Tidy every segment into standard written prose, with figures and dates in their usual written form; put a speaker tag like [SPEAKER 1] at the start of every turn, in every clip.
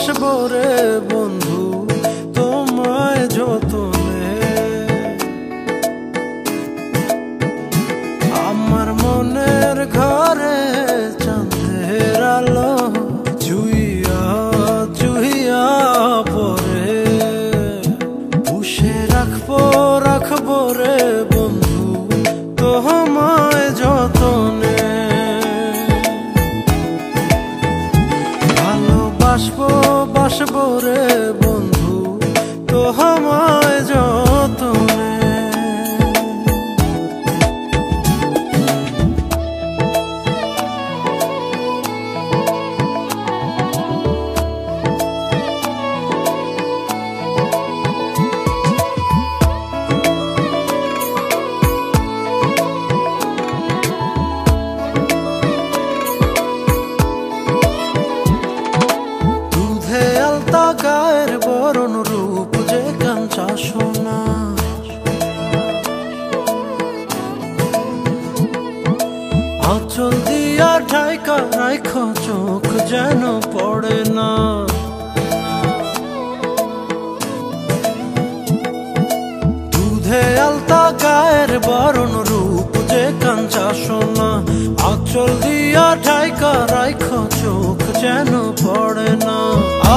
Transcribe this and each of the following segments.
[SPEAKER 1] বাসবো রে বন্ধু তোমায় যতনে। আমার মনের ঘরে চাঁদের আলো চুইয়া চুইয়া পরে, পুষে রাখবো রে বন্ধু তোমায় যতনে। বাসবো রে বন্ধু তোমায় যতনে। গায়ের বরণ রূপ যে কাঞ্চা সোনা, আঁচল দিয়া ঢাকা রাখ চোখ যেন পড়ে না। দুধে আলতা গায়ের বরণ রূপ যে কাঞ্চা সোনা, আঁচল দিয়া ঢাকা রাখ চোখ যেন পড়ে না।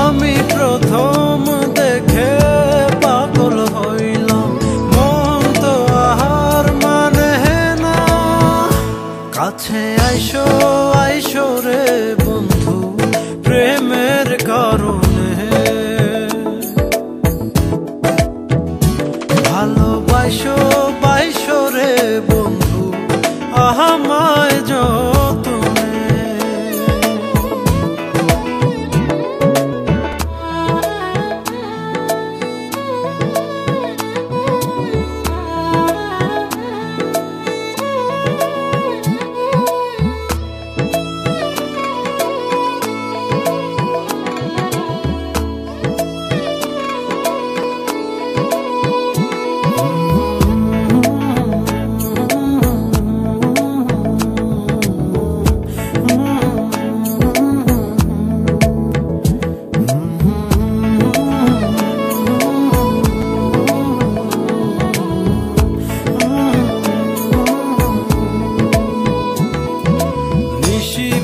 [SPEAKER 1] আমি প্রথম দেখে পাগল হইলাম, মন তো আহার মানে না। কাছে আইসো রে বন্ধু প্রেমের কারণে, ভালোবাসো রে বন্ধু আমায় যতনে।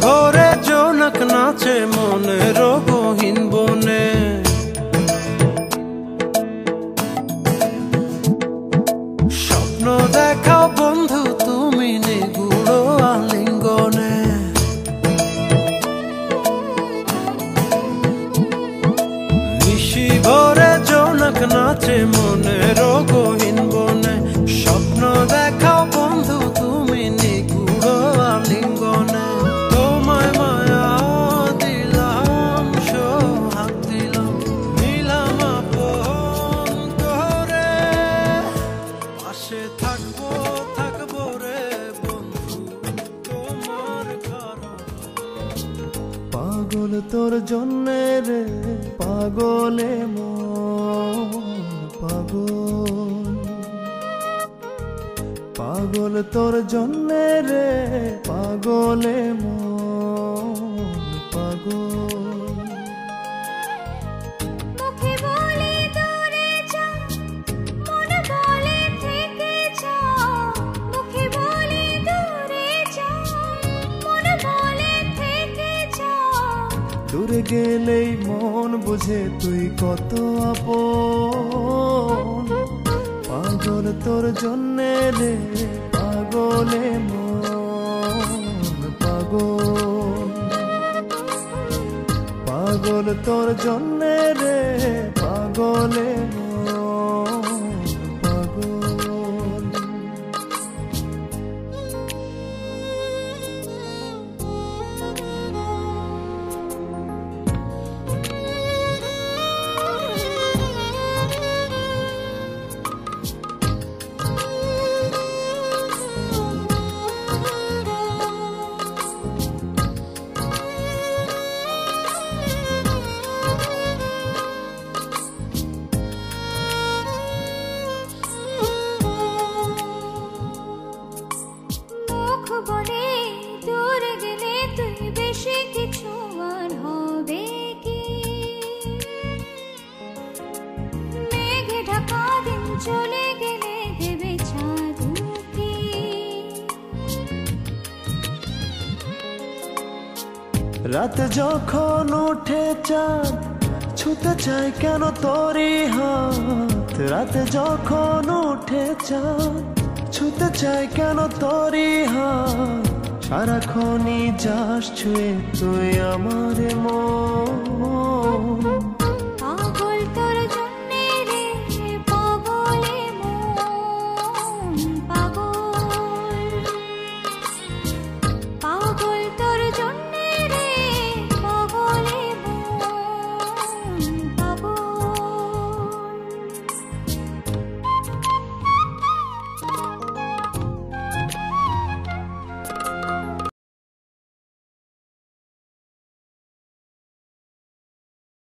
[SPEAKER 1] ঘরে জোনাক নাচে মনের গহীন বনে, স্বপ্ন দেখাও বন্ধু তুমি নিগুড় আলিঙ্গনে। নিশি ভরে জোনাক নাচে মনের গহীন বনে, স্বপ্ন দেখাও বন্ধু তুমি নিগুড় আলিঙ্গনে। থাকবো রে বন্ধু তোমার পাগল তোর জন্যে রে পাগলে পাগল তোর জন্যে রে পাগলে পাগল। দূরে গেলেই মন বুঝে তুই কত আপন, পাগল তোর জন্যে রে পাগলে পাগল তোর জন্যে রে পাগলে
[SPEAKER 2] চলে গেলে দেবে চাঁদ উঁকি।
[SPEAKER 1] রাত যখন উঠে চাঁদ ছুতে চাই কেন তোরি হাত, রাত যখন উঠে চাঁদ ছুতে চাই কেন তোরি হাত, সারাক্ষণই যাস ছুঁয়ে তুই আমার মন।